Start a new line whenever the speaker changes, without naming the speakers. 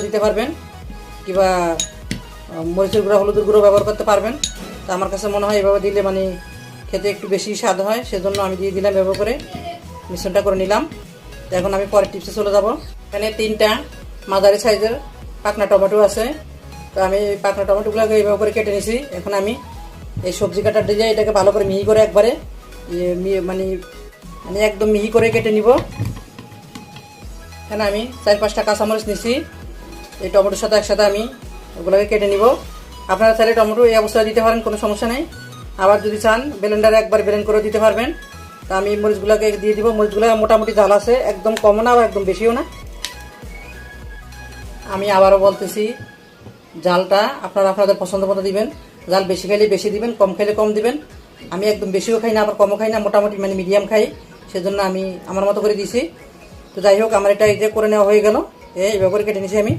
দিতে পারবেন কিংবা মরিচের গুঁড়া হলুদের গুঁড়ো ব্যবহার করতে পারবেন। তা আমার কাছে মনে হয় এভাবে দিলে মানে খেতে একটু বেশি স্বাদ হয়, সেজন্য আমি দিয়ে দিলাম এভাবে করে মিশ্রণটা করে নিলাম। এখন আমি পরের টিপসে চলে যাব। এখানে 3টা মাঝারি সাইজের পাকনা টমেটো আছে, তো আমি পাকনা টমেটোগুলোকে এইভাবে করে কেটে নিছি। এখন আমি এই সবজি কাটার দিয়ে এটাকে ভালো করে মিহি করে একবারে মানে মানে একদম মিহি করে কেটে নিব। এখানে আমি 4-5টা কাঁচামরিচ নিছি, এই টমেটোর সাথে একসাথে আমি ওগুলোকে কেটে নিব। আপনারা চাইলে টমেটো এই অবস্থায় দিতে পারেন, কোনো সমস্যা নেই। আবার যদি চান ব্লেন্ডারে একবার ব্লেন্ড করে দিতে পারবেন। তা আমি মরিচগুলোকে দিয়ে দিব। মরিচগুলো মোটামুটি ঝাল আছে, একদম কমও না আবার একদম বেশিও না। আমি আবারও বলতেছি, জালটা আপনারা আপনাদের পছন্দ মতো দিবেন। জাল বেশি খাইলে বেশি দিবেন, কম খাইলে কম দিবেন। আমি একদম বেশিও খাই না আবার কমও খাই না, মোটামুটি মানে মিডিয়াম খাই, সেজন্য আমি আমার মতো করে দিয়েছি। তো যাই হোক, আমার এটা এই যে করে নেওয়া হয়ে গেল, এইভাবে করে কেটে নিয়েছি আমি।